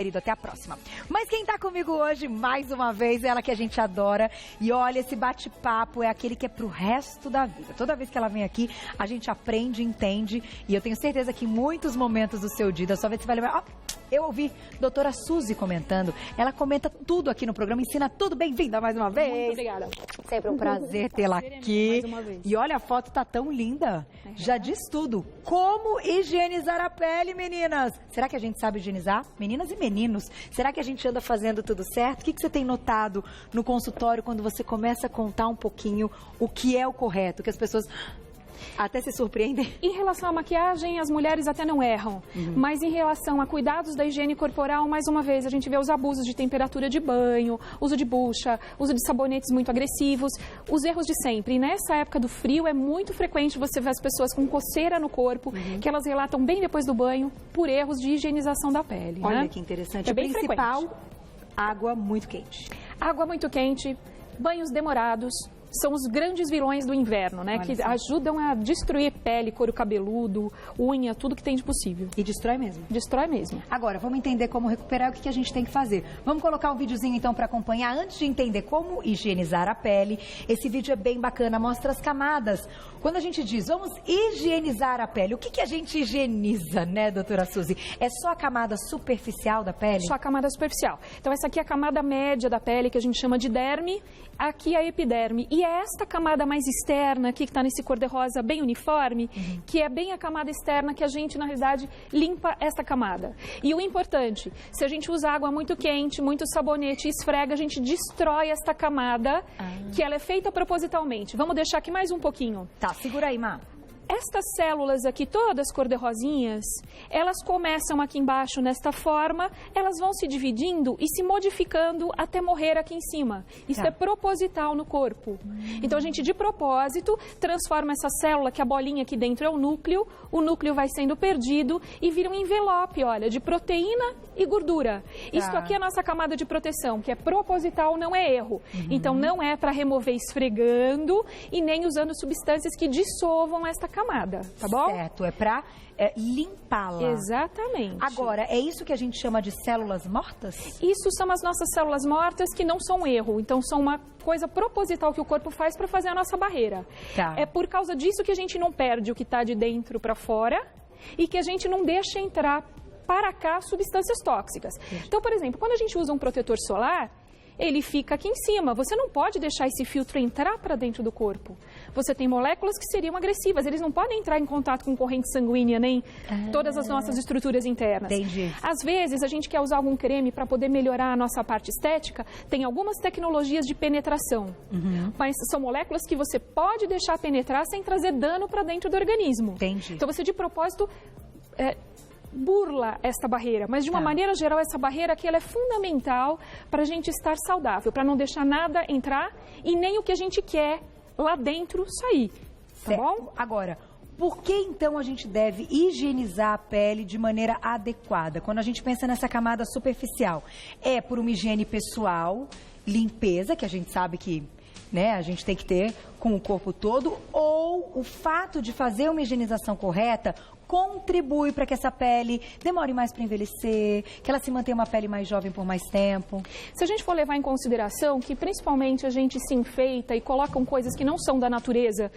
Querido, até a próxima. Mas quem tá comigo hoje, mais uma vez, é ela que a gente adora. E olha, esse bate-papo é aquele que é pro resto da vida. Toda vez que ela vem aqui, a gente aprende, entende. E eu tenho certeza que em muitos momentos do seu dia, da sua vez, você vai lembrar... Eu ouvi doutora Suzy comentando. Ela comenta tudo aqui no programa, ensina tudo. Bem-vinda mais uma vez. Muito obrigada. Sempre um prazer tê-la aqui. Mais uma vez. E olha, a foto tá tão linda. Já diz tudo. Como higienizar a pele, meninas? Será que a gente sabe higienizar? Meninas e meninos, será que a gente anda fazendo tudo certo? O que você tem notado no consultório quando você começa a contar um pouquinho o que é o correto? Que as pessoas... até se surpreendem. Em relação à maquiagem, as mulheres até não erram. Mas em relação a cuidados da higiene corporal, mais uma vez, a gente vê os abusos de temperatura de banho, uso de bucha, uso de sabonetes muito agressivos, os erros de sempre. E nessa época do frio, é muito frequente você ver as pessoas com coceira no corpo, que elas relatam bem depois do banho, por erros de higienização da pele. Olha, né? que interessante. É o bem principal, frequente. água muito quente. Água muito quente, banhos demorados. São os grandes vilões do inverno, né? Olha Que só. ajudam a destruir pele, couro cabeludo, unha, tudo que tem de possível. E destrói mesmo. Destrói mesmo. Agora, vamos entender como recuperar e o que a gente tem que fazer. Vamos colocar um videozinho, então, para acompanhar. Antes de entender como higienizar a pele, esse vídeo é bem bacana, mostra as camadas. Quando a gente diz, vamos higienizar a pele, o que a gente higieniza, né, doutora Suzy? É só a camada superficial da pele? Só a camada superficial. Então, essa aqui é a camada média da pele, que a gente chama de derme. Aqui é a epiderme. E é esta camada mais externa, aqui que está nesse cor-de-rosa bem uniforme, que é bem a camada externa que a gente, na realidade, limpa essa camada. E o importante, se a gente usa água muito quente, muito sabonete e esfrega, a gente destrói esta camada, que ela é feita propositalmente. Vamos deixar aqui mais um pouquinho. Tá, segura aí, Má. Estas células aqui, todas cor-de-rosinhas, elas começam aqui embaixo nesta forma, elas vão se dividindo e se modificando até morrer aqui em cima. Isso Tá. é proposital no corpo. Então, a gente, de propósito, transforma essa célula, que a bolinha aqui dentro é o núcleo vai sendo perdido e vira um envelope, olha, de proteína e gordura. Isso aqui é a nossa camada de proteção, que é proposital, não é erro. Então, não é para remover esfregando e nem usando substâncias que dissolvam esta camada, tá bom? Certo, é pra limpá-la. Exatamente. Agora, é isso que a gente chama de células mortas? Isso são as nossas células mortas que não são erro, então são uma coisa proposital que o corpo faz para fazer a nossa barreira. Tá. É por causa disso que a gente não perde o que está de dentro para fora e que a gente não deixa entrar para cá substâncias tóxicas. Então, por exemplo, quando a gente usa um protetor solar, ele fica aqui em cima. Você não pode deixar esse filtro entrar para dentro do corpo. Você tem moléculas que seriam agressivas. Eles não podem entrar em contato com corrente sanguínea, nem todas as nossas estruturas internas. Entendi. Às vezes, a gente quer usar algum creme para poder melhorar a nossa parte estética. Tem algumas tecnologias de penetração. Mas são moléculas que você pode deixar penetrar sem trazer dano para dentro do organismo. Entendi. Então, você, de propósito... burla esta barreira, mas de uma maneira geral essa barreira aqui ela é fundamental para a gente estar saudável, para não deixar nada entrar e nem o que a gente quer lá dentro sair, tá bom? Agora, por que então a gente deve higienizar a pele de maneira adequada? Quando a gente pensa nessa camada superficial, é por uma higiene pessoal, limpeza, que a gente sabe que a gente tem que ter com o corpo todo, ou o fato de fazer uma higienização correta contribui para que essa pele demore mais para envelhecer, que ela se mantenha uma pele mais jovem por mais tempo? Se a gente for levar em consideração que principalmente a gente se enfeita e colocam coisas que não são da natureza,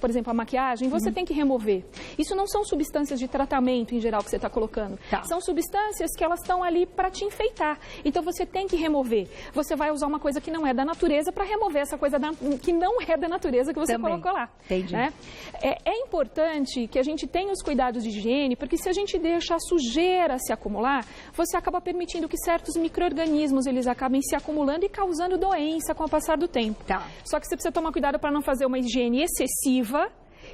por exemplo, a maquiagem, você tem que remover. Isso não são substâncias de tratamento em geral que você está colocando. São substâncias que elas estão ali para te enfeitar. Então você tem que remover. Você vai usar uma coisa que não é da natureza para remover essa coisa que não é da natureza que você colocou lá. Entendi. Né? É importante que a gente tenha os cuidados de higiene, porque se a gente deixa a sujeira se acumular, você acaba permitindo que certos micro-organismos eles acabem se acumulando e causando doença com o passar do tempo. Só que você precisa tomar cuidado para não fazer uma higiene excessiva,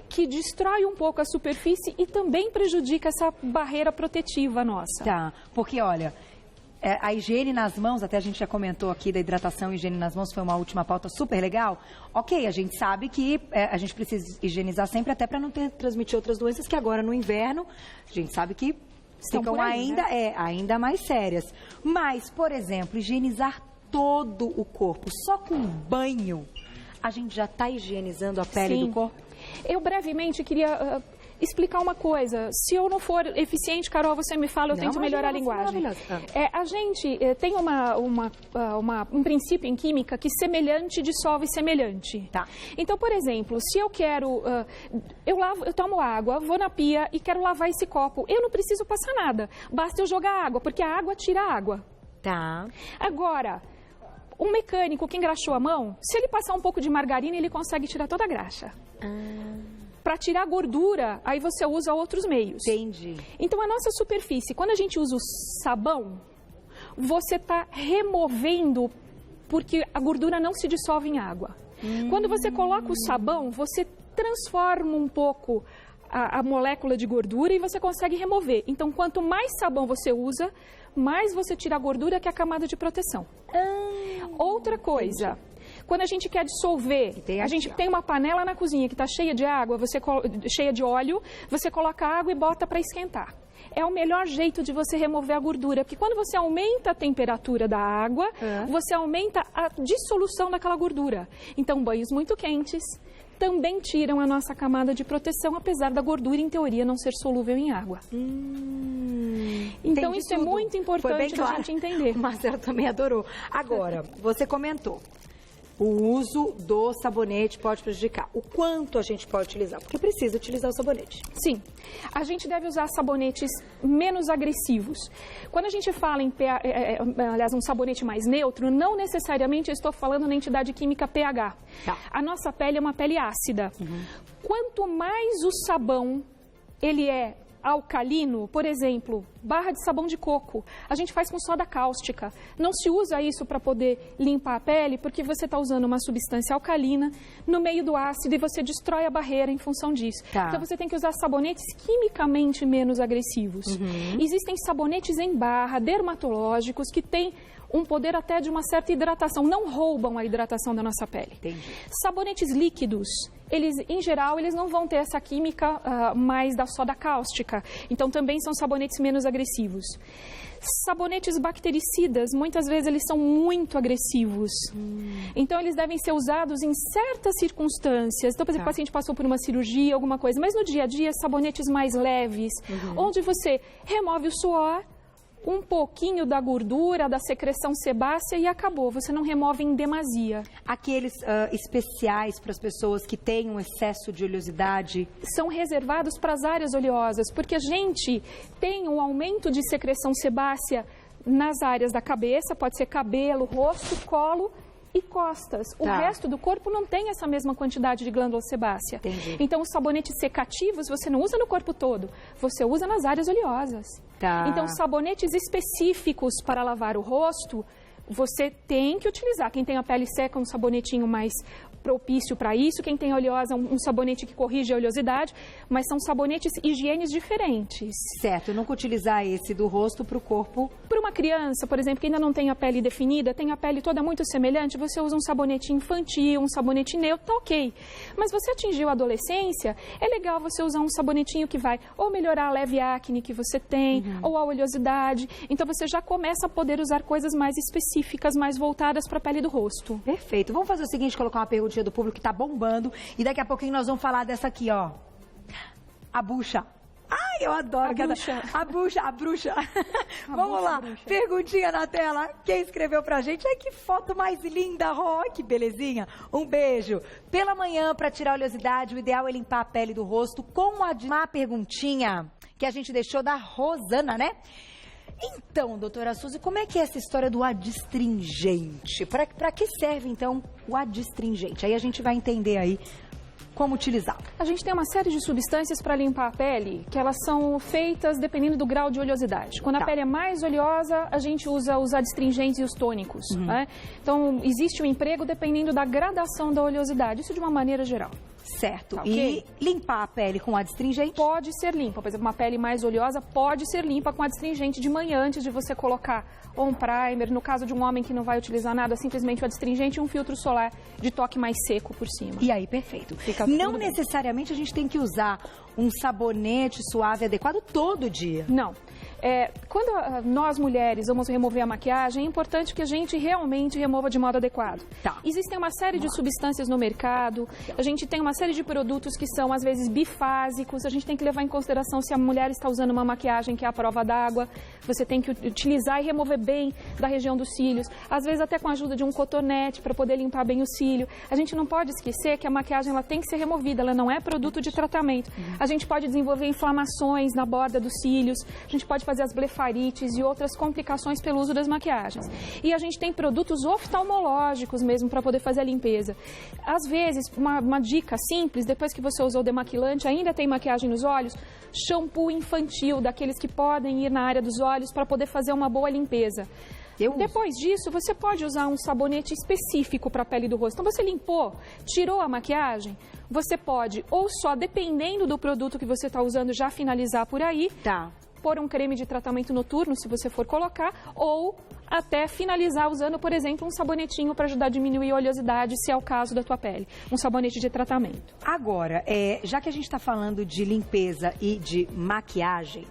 que destrói um pouco a superfície e também prejudica essa barreira protetiva nossa. Porque olha, a higiene nas mãos, até a gente já comentou aqui da hidratação e higiene nas mãos, foi uma última pauta super legal. Ok, a gente sabe que a gente precisa higienizar sempre até para não transmitir outras doenças que agora no inverno, a gente sabe que ficam aí, ainda mais sérias. Mas, por exemplo, higienizar todo o corpo, só com banho, a gente já está higienizando a pele do corpo? Eu brevemente queria explicar uma coisa. Se eu não for eficiente, Carol, você me fala, eu tento melhorar a linguagem. A gente tem um princípio em química que semelhante dissolve semelhante. Tá. Então, por exemplo, se eu quero... eu tomo água, vou na pia e quero lavar esse copo. Eu não preciso passar nada. Basta eu jogar água, porque a água tira a água. Tá. Agora... Um mecânico que engraxou a mão, se ele passar um pouco de margarina, ele consegue tirar toda a graxa. Para tirar a gordura, aí você usa outros meios. Entendi. Então, a nossa superfície, quando a gente usa o sabão, você está removendo, porque a gordura não se dissolve em água. Quando você coloca o sabão, você transforma um pouco a molécula de gordura e você consegue remover. Então, quanto mais sabão você usa, mais você tira a gordura, que é a camada de proteção. Outra coisa, quando a gente quer dissolver, a gente tem uma panela na cozinha que está cheia de água, cheia de óleo, você coloca água e bota para esquentar. É o melhor jeito de você remover a gordura, porque quando você aumenta a temperatura da água, você aumenta a dissolução daquela gordura. Então, banhos muito quentes também tiram a nossa camada de proteção, apesar da gordura, em teoria, não ser solúvel em água. Então, isso tudo. É muito importante da gente entender. O Marcelo também adorou. Agora, você comentou, o uso do sabonete pode prejudicar. O quanto a gente pode utilizar? Porque precisa utilizar o sabonete. Sim. A gente deve usar sabonetes menos agressivos. Quando a gente fala em aliás, um sabonete mais neutro, não necessariamente eu estou falando na entidade química pH. Tá. A nossa pele é uma pele ácida. Quanto mais o sabão ele é alcalino, por exemplo, barra de sabão de coco, a gente faz com soda cáustica. Não se usa isso para poder limpar a pele, porque você está usando uma substância alcalina no meio do ácido e você destrói a barreira em função disso. Tá. Então você tem que usar sabonetes quimicamente menos agressivos. Existem sabonetes em barra, dermatológicos, que têm um poder até de uma certa hidratação, não roubam a hidratação da nossa pele. Entendi. Sabonetes líquidos, eles, em geral, eles não vão ter essa química mais da soda cáustica. Então, também são sabonetes menos agressivos. Sabonetes bactericidas, muitas vezes eles são muito agressivos. Então, eles devem ser usados em certas circunstâncias. Então, por exemplo, o paciente passou por uma cirurgia, alguma coisa. Mas no dia a dia, sabonetes mais leves, onde você remove o suor, um pouquinho da gordura, da secreção sebácea e acabou. Você não remove em demasia. Aqueles especiais para as pessoas que têm um excesso de oleosidade? São reservados para as áreas oleosas, porque a gente tem um aumento de secreção sebácea nas áreas da cabeça, pode ser cabelo, rosto, colo e costas. O resto do corpo não tem essa mesma quantidade de glândula sebácea. Entendi. Então, os sabonetes secativos você não usa no corpo todo, você usa nas áreas oleosas. Então, sabonetes específicos para lavar o rosto, você tem que utilizar. Quem tem a pele seca, um sabonetinho mais propício para isso. Quem tem oleosa, um sabonete que corrige a oleosidade. Mas são sabonetes higienes diferentes. Certo, eu nunca utilizar esse do rosto para o corpo. Para uma criança, por exemplo, que ainda não tem a pele definida, tem a pele toda muito semelhante, você usa um sabonete infantil, um sabonete neutro, tá ok. Mas você atingiu a adolescência, é legal você usar um sabonetinho que vai ou melhorar a leve acne que você tem, ou a oleosidade. Então você já começa a poder usar coisas mais específicas, mais voltadas para a pele do rosto. Perfeito. Vamos fazer o seguinte, colocar uma perguntinha do público que tá bombando. E daqui a pouquinho nós vamos falar dessa aqui, ó. A bucha. Ai, eu adoro. A bruxa. Vamos lá. Bruxa. Perguntinha na tela. Quem escreveu pra gente? Ai, que foto mais linda. Oh, que belezinha. Um beijo. Pela manhã, pra tirar a oleosidade, o ideal é limpar a pele do rosto com uma perguntinha que a gente deixou da Rosana, né? Então, doutora Suzy, como é que é essa história do adstringente? Para que serve, então, o adstringente? Aí a gente vai entender aí como utilizá-lo. A gente tem uma série de substâncias para limpar a pele, que elas são feitas dependendo do grau de oleosidade. Quando a pele é mais oleosa, a gente usa os adstringentes e os tônicos. Né? Então, existe um emprego dependendo da gradação da oleosidade, isso de uma maneira geral. Certo. Okay. E limpar a pele com adstringente? Pode ser limpa. Por exemplo, uma pele mais oleosa pode ser limpa com adstringente de manhã, antes de você colocar ou um primer. No caso de um homem que não vai utilizar nada, simplesmente o adstringente e um filtro solar de toque mais seco por cima. E aí, perfeito. Não necessariamente a gente tem que usar um sabonete suave adequado todo dia. Não. Quando nós mulheres vamos remover a maquiagem, é importante que a gente realmente remova de modo adequado. Tá. Existem uma série de substâncias no mercado, a gente tem uma série de produtos que são, às vezes, bifásicos, a gente tem que levar em consideração se a mulher está usando uma maquiagem que é à prova d'água, você tem que utilizar e remover bem da região dos cílios, às vezes até com a ajuda de um cotonete para poder limpar bem o cílio. A gente não pode esquecer que a maquiagem ela tem que ser removida, ela não é produto de tratamento. A gente pode desenvolver inflamações na borda dos cílios, a gente pode fazer as blefarites e outras complicações pelo uso das maquiagens. E a gente tem produtos oftalmológicos mesmo para poder fazer a limpeza. Às vezes, uma dica simples, depois que você usou o demaquilante, ainda tem maquiagem nos olhos, shampoo infantil, daqueles que podem ir na área dos olhos para poder fazer uma boa limpeza. Depois disso, você pode usar um sabonete específico para a pele do rosto. Então, você limpou, tirou a maquiagem, você pode, ou só, dependendo do produto que você está usando, já finalizar por aí, pôr um creme de tratamento noturno, se você for colocar, ou até finalizar usando, por exemplo, um sabonetinho para ajudar a diminuir a oleosidade, se é o caso da tua pele. Um sabonete de tratamento. Agora, já que a gente está falando de limpeza e de maquiagem,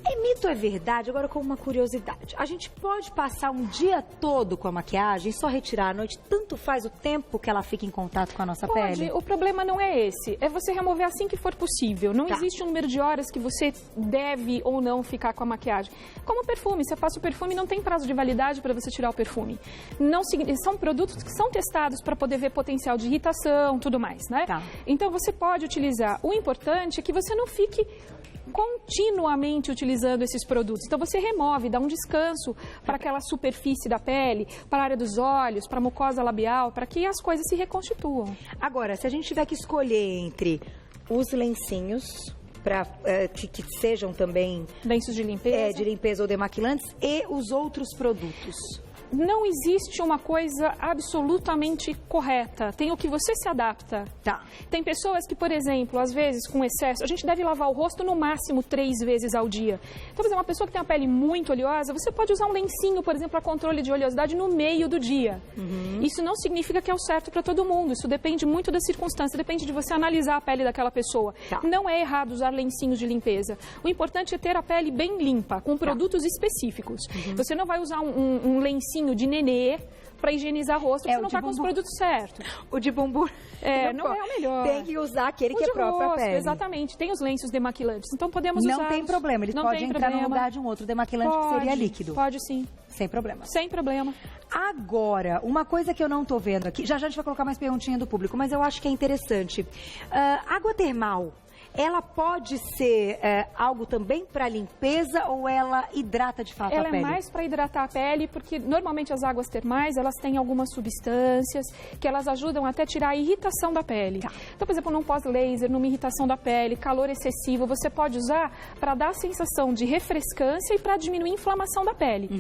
é mito ou é verdade? Agora, com uma curiosidade. A gente pode passar um dia todo com a maquiagem e só retirar à noite? Tanto faz o tempo que ela fica em contato com a nossa pele? O problema não é esse. É você remover assim que for possível. Não existe um número de horas que você deve ou não ficar com a maquiagem. Como o perfume. Você passa o perfume e não tem prazo de validade para você tirar o perfume. São produtos que são testados para poder ver potencial de irritação, tudo mais, né? Então, você pode utilizar. O importante é que você não fique continuamente utilizando esses produtos. Então, você remove, dá um descanso para aquela superfície da pele, para a área dos olhos, para a mucosa labial, para que as coisas se reconstituam. Agora, se a gente tiver que escolher entre os lencinhos, que sejam também lenços de limpeza ou demaquilantes, e os outros produtos. Não existe uma coisa absolutamente correta. Tem o que você se adapta. Tem pessoas que, por exemplo, às vezes com excesso, a gente deve lavar o rosto no máximo 3 vezes ao dia. Então, por exemplo, uma pessoa que tem a pele muito oleosa, você pode usar um lencinho, por exemplo, para controle de oleosidade no meio do dia. Isso não significa que é o certo para todo mundo. Isso depende muito da circunstância, depende de você analisar a pele daquela pessoa. Não é errado usar lencinhos de limpeza. O importante é ter a pele bem limpa, com produtos específicos. Você não vai usar um lencinho de nenê para higienizar o rosto, você não está com os produtos certos. O de bumbum não é o melhor. Tem que usar aquele que é próprio à pele. Exatamente, tem os lenços demaquilantes, então podemos usar. Não tem problema, ele pode entrar no lugar de um outro demaquilante que seria líquido. Pode sim. Sem problema. Sem problema. Agora, uma coisa que eu não estou vendo aqui, já a gente vai colocar mais perguntinha do público, mas eu acho que é interessante. Água termal. Ela pode ser algo também para limpeza ou ela hidrata de fato a pele? Ela é mais para hidratar a pele, porque normalmente as águas termais, elas têm algumas substâncias que elas ajudam até a tirar a irritação da pele. Então, por exemplo, num pós-laser, numa irritação da pele, calor excessivo, você pode usar para dar a sensação de refrescância e para diminuir a inflamação da pele.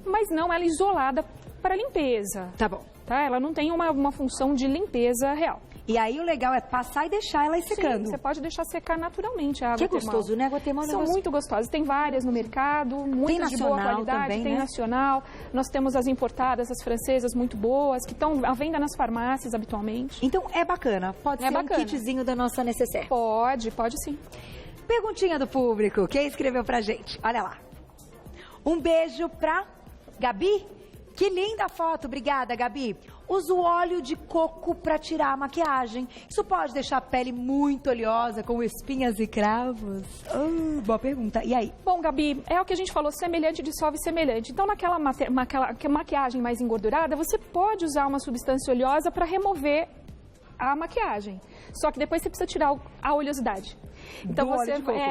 Mas não ela isolada para limpeza. Tá bom. Ela não tem uma função de limpeza real. E aí o legal é passar e deixar ela ir secando. Sim, você pode deixar secar naturalmente a água termal. Que é gostoso, né? Água termal são muito gostosas. Tem várias no mercado, muitas de boa qualidade. Também, tem né? nacional. Nós temos as importadas, as francesas, muito boas, que estão à venda nas farmácias habitualmente. Então é bacana. Pode ser um kitzinho da nossa necessaire. Pode sim. Perguntinha do público. Quem escreveu pra gente? Olha lá. Um beijo pra Gabi. Que linda foto, obrigada, Gabi. Uso óleo de coco para tirar a maquiagem. Isso pode deixar a pele muito oleosa, com espinhas e cravos? Boa pergunta. E aí? Bom, Gabi, é o que a gente falou, semelhante dissolve semelhante. Então, naquela maquiagem mais engordurada, você pode usar uma substância oleosa para remover a maquiagem. Só que depois você precisa tirar a oleosidade. Então,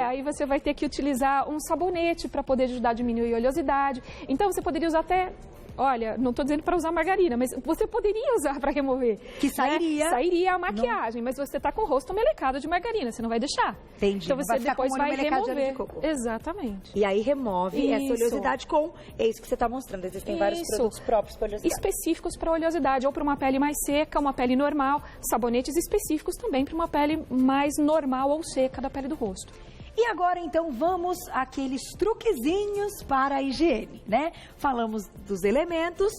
aí você vai ter que utilizar um sabonete para poder ajudar a diminuir a oleosidade. Então, você poderia usar até... Olha, não estou dizendo para usar margarina, mas você poderia usar para remover. Que sairia. Né? Sairia a maquiagem, mas você está com o rosto melecado de margarina, você não vai deixar. Entendi. Então você depois vai remover. De coco. Exatamente. E aí remove essa oleosidade com isso que você está mostrando. Existem vários produtos próprios para oleosidade. Específicos para oleosidade, ou para uma pele mais seca, uma pele normal. Sabonetes específicos também para uma pele mais normal ou seca da pele do rosto. E agora, então, vamos àqueles truquezinhos para a higiene, né? Falamos dos elementos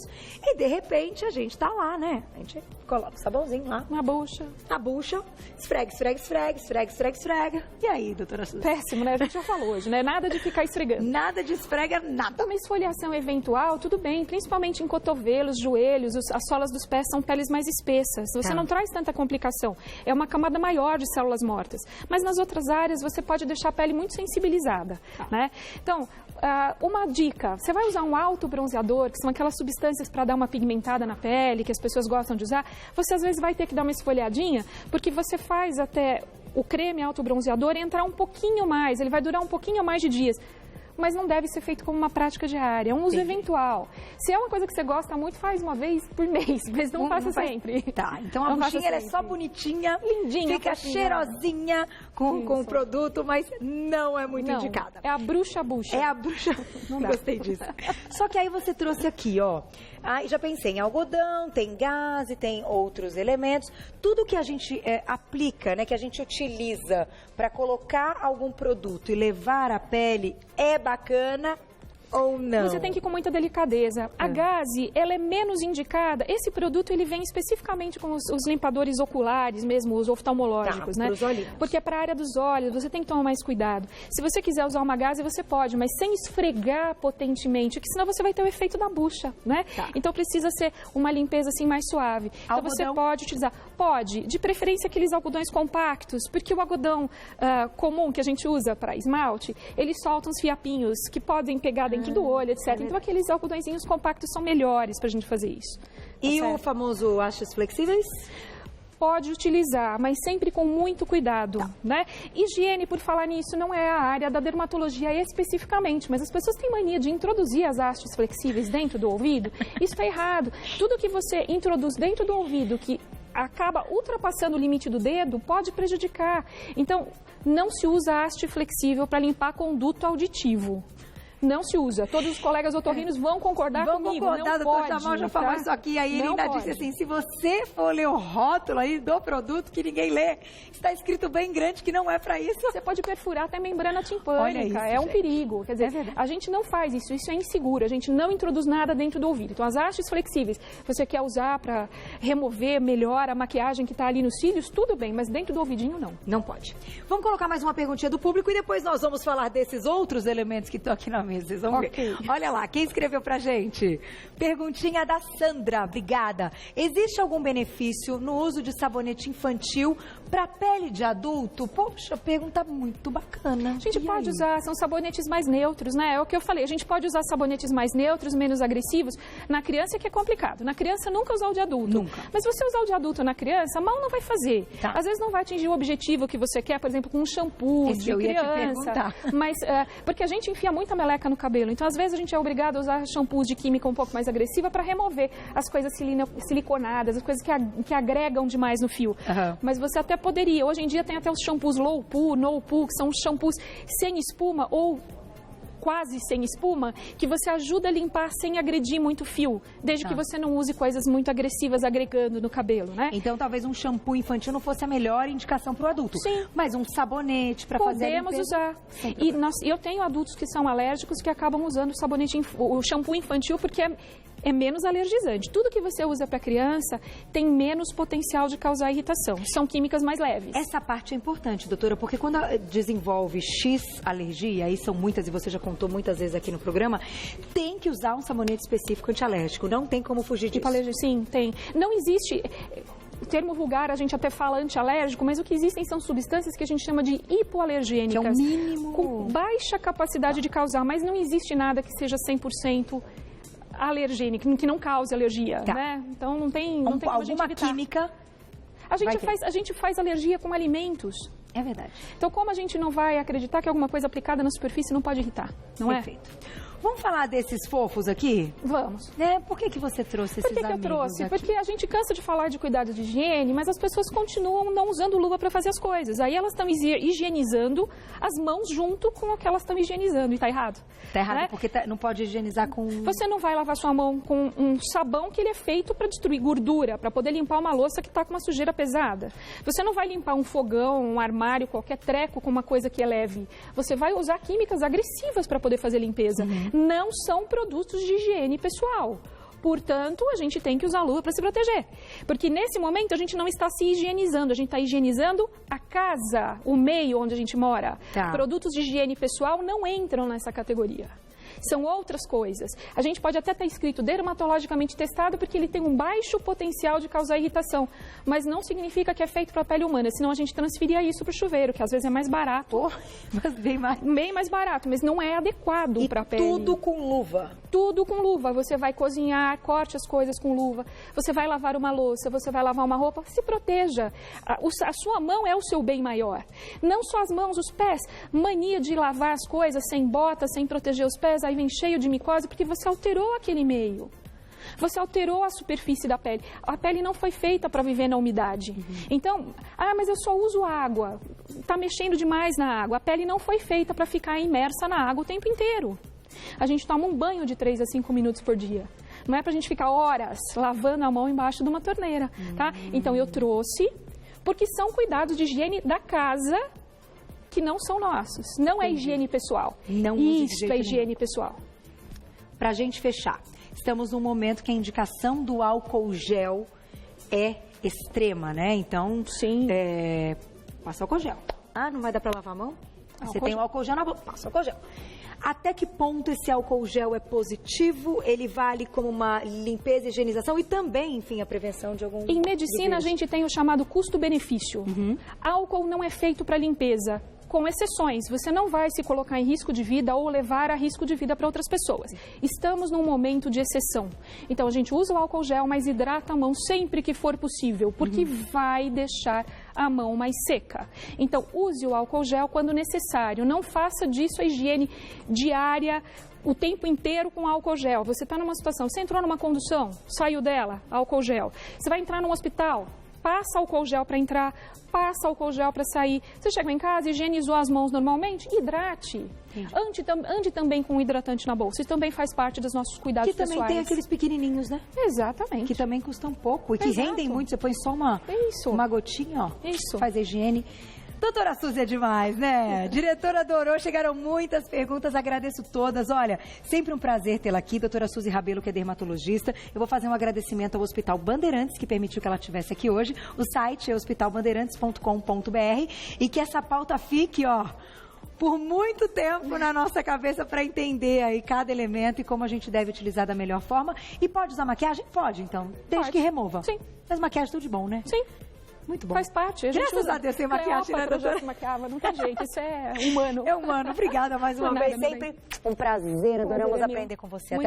e, de repente, a gente tá lá, né? A gente coloca o sabãozinho lá Na bucha. na bucha, esfrega, esfrega, esfrega, esfrega, esfrega, esfrega. E aí, doutora Suzy? Péssimo, né? A gente já falou hoje, né? Nada de ficar esfregando. Nada de esfrega, nada. Uma esfoliação eventual, tudo bem, principalmente em cotovelos, joelhos, as solas dos pés são peles mais espessas. Você Tá. não traz tanta complicação. É uma camada maior de células mortas. Mas nas outras áreas você pode deixar a pele muito sensibilizada, né? Então, uma dica, você vai usar um autobronzeador, que são aquelas substâncias para dar uma pigmentada na pele, que as pessoas gostam de usar, você às vezes vai ter que dar uma esfoliadinha, porque você faz até o creme autobronzeador entrar um pouquinho mais, ele vai durar um pouquinho mais de dias. Mas não deve ser feito como uma prática diária, é um uso eventual. Se é uma coisa que você gosta muito, faz uma vez por mês, mas não faça sempre. Tá, então a Não faça buchinha ela é sempre. só bonitinha, Lindinha, fica fofinha. cheirosinha com o produto, mas não é muito Não, indicada. é a bruxa-bucha. É a bruxa. Não dá. Gostei disso. Só que aí você trouxe aqui, ó. Já pensei em algodão, tem gaze, tem outros elementos. Tudo que a gente aplica, né, que a gente utiliza para colocar algum produto e levar à pele é bacana ou não? Você tem que ir com muita delicadeza. A gaze, ela é menos indicada. Esse produto, ele vem especificamente com os limpadores oculares mesmo, os oftalmológicos, Tá, né? pros olhinhos. Porque é para a área dos olhos, você tem que tomar mais cuidado. Se você quiser usar uma gaze, você pode, mas sem esfregar potentemente, porque senão você vai ter o efeito da bucha, né? Tá. Então precisa ser uma limpeza assim mais suave. Então você Algodão? pode utilizar, pode, de preferência aqueles algodões compactos, porque o algodão comum que a gente usa para esmalte, ele solta uns fiapinhos que podem pegar dentro do olho, etc. Então aqueles algodõezinhos compactos são melhores para a gente fazer isso. E Tá o certo? famoso hastes flexíveis? Pode utilizar, mas sempre com muito cuidado, né? Higiene, por falar nisso, não é a área da dermatologia especificamente, mas as pessoas têm mania de introduzir as hastes flexíveis dentro do ouvido. Isso está errado. Tudo que você introduz dentro do ouvido que acaba ultrapassando o limite do dedo pode prejudicar. Então, não se usa haste flexível para limpar conduto auditivo. Não se usa. Todos os colegas otorrinos vão concordar comigo. Concordar, Não doutor pode, Jamal já falou tá? isso aqui, aí ele Não ainda pode. disse assim, se você for ler o rótulo aí do produto que ninguém lê, está escrito bem grande que não é para isso. Você pode perfurar até a membrana timpânica, Olha isso, é um gente. perigo. Quer dizer, É verdade. a gente não faz isso, isso é inseguro, a gente não introduz nada dentro do ouvido. Então, as hastes flexíveis, você quer usar para remover melhor a maquiagem que está ali nos cílios, tudo bem, mas dentro do ouvidinho, não. Não pode. Vamos colocar mais uma perguntinha do público e depois nós vamos falar desses outros elementos que estão aqui na mesa. Vocês vão Ok. ver. Olha lá, quem escreveu pra gente? Perguntinha da Sandra, obrigada. Existe algum benefício no uso de sabonete infantil para pele de adulto? Poxa, pergunta muito bacana. A gente E pode aí? usar, são sabonetes mais neutros, né? É o que eu falei, a gente pode usar sabonetes mais neutros, menos agressivos. Na criança é que é complicado. Na criança nunca usar o de adulto. Nunca. Mas se você usar o de adulto na criança, mal não vai fazer. Tá. Às vezes não vai atingir o objetivo que você quer, por exemplo, com um shampoo Esse de eu ia te criança. perguntar. Mas porque a gente enfia muita meleca no cabelo. Então, às vezes, a gente é obrigado a usar shampoos de química um pouco mais agressiva para remover as coisas siliconadas, as coisas que agregam demais no fio. Aham. Mas você até poderia. Hoje em dia tem até os shampoos low poo, no poo, que são shampoos sem espuma ou quase sem espuma, que você ajuda a limpar sem agredir muito o fio, desde Tá. que você não use coisas muito agressivas agregando no cabelo, né? Então, talvez um shampoo infantil não fosse a melhor indicação para o adulto. Sim. Mas um sabonete para fazer a Podemos limpeza. usar. Sem E eu tenho adultos que são alérgicos que acabam usando o shampoo infantil porque é menos alergizante. Tudo que você usa para criança tem menos potencial de causar irritação. São químicas mais leves. Essa parte é importante, doutora, porque quando desenvolve X alergia, aí são muitas e você já contou muitas vezes aqui no programa, tem que usar um sabonete específico antialérgico, não tem como fugir disso. Sim, tem. Não existe. O termo vulgar a gente até fala antialérgico, mas o que existem são substâncias que a gente chama de hipoalergênicas. Que é o mínimo. Com baixa capacidade de causar, mas não existe nada que seja 100% alergênico, que não cause alergia, Tá. né? Então não tem como a gente Alguma evitar. química. A vai gente faz alergia com alimentos. É verdade. Então, como a gente não vai acreditar que alguma coisa aplicada na superfície não pode irritar, não é? Perfeito. Vamos falar desses fofos aqui? Vamos. Por que você trouxe esses Por que amigos eu trouxe? aqui? Porque a gente cansa de falar de cuidado de higiene, mas as pessoas continuam não usando luva para fazer as coisas. Aí elas estão higienizando as mãos junto com o que elas estão higienizando. E tá errado. Tá errado, né? porque não pode higienizar com... Você não vai lavar sua mão com um sabão que ele é feito para destruir gordura, para poder limpar uma louça que está com uma sujeira pesada. Você não vai limpar um fogão, um armário, qualquer treco com uma coisa que é leve. Você vai usar químicas agressivas para poder fazer limpeza. Não são produtos de higiene pessoal. Portanto, a gente tem que usar luva para se proteger. Porque nesse momento a gente não está se higienizando, a gente está higienizando a casa, o meio onde a gente mora. Tá. Produtos de higiene pessoal não entram nessa categoria. São outras coisas. A gente pode até estar escrito dermatologicamente testado porque ele tem um baixo potencial de causar irritação, mas não significa que é feito para a pele humana, senão a gente transferia isso para o chuveiro, que às vezes é mais barato. Mas bem mais barato, mas não é adequado para a pele. Tudo com luva. Tudo com luva. Você vai cozinhar, corte as coisas com luva. Você vai lavar uma louça, você vai lavar uma roupa, se proteja. A sua mão é o seu bem maior. Não só as mãos, os pés. Mania de lavar as coisas sem bota, sem proteger os pés, aí vem cheio de micose, porque você alterou aquele meio. Você alterou a superfície da pele. A pele não foi feita para viver na umidade. Então, mas eu só uso água. Está mexendo demais na água. A pele não foi feita para ficar imersa na água o tempo inteiro. A gente toma um banho de 3 a 5 minutos por dia. Não é para a gente ficar horas lavando a mão embaixo de uma torneira, tá? Então, eu trouxe, porque são cuidados de higiene da casa que não são nossos. Não é higiene pessoal. Isso é higiene pessoal. Para a gente fechar, estamos num momento que a indicação do álcool gel é extrema, né? Então, sim. Passa álcool gel. Não vai dar para lavar a mão? Você tem o álcool gel na boca, passa álcool gel. Até que ponto esse álcool gel é positivo? Ele vale como uma limpeza e higienização e também, enfim, a prevenção de algum... Em medicina, a gente tem o chamado custo-benefício. Álcool não é feito para limpeza, com exceções. Você não vai se colocar em risco de vida ou levar a risco de vida para outras pessoas. Estamos num momento de exceção. Então, a gente usa o álcool gel, mas hidrata a mão sempre que for possível, porque vai deixar a mão mais seca. Então, use o álcool gel quando necessário. Não faça disso a higiene diária, o tempo inteiro com álcool gel. Você está numa situação, você entrou numa condução, saiu dela, álcool gel. Você vai entrar num hospital, passa álcool gel para entrar, passa álcool gel para sair. Você chegou em casa, higienizou as mãos normalmente, hidrate. Ande também com hidratante na bolsa. Isso também faz parte dos nossos cuidados pessoais. Que também tem aqueles pequenininhos, né? Exatamente. Que também custam pouco e que rendem muito. Você põe só uma gotinha, ó. Isso. Faz a higiene. Doutora Suzy é demais, né? Diretora adorou, chegaram muitas perguntas, agradeço todas. Olha, sempre um prazer tê-la aqui, doutora Suzy Rabelo, que é dermatologista. Eu vou fazer um agradecimento ao Hospital Bandeirantes, que permitiu que ela estivesse aqui hoje. O site é hospitalbandeirantes.com.br e que essa pauta fique, ó, por muito tempo na nossa cabeça para entender aí cada elemento e como a gente deve utilizar da melhor forma. E pode usar maquiagem? Pode, então, desde que remova. Sim. Mas maquiagem tudo de bom, né? Sim. Muito bom. Faz parte. Graças a Deus tem maquiagem, né, doutora? Já se maquiava, não tem jeito, isso é humano. É humano. Obrigada mais uma vez. Sempre um prazer, adoramos aprender com você. Até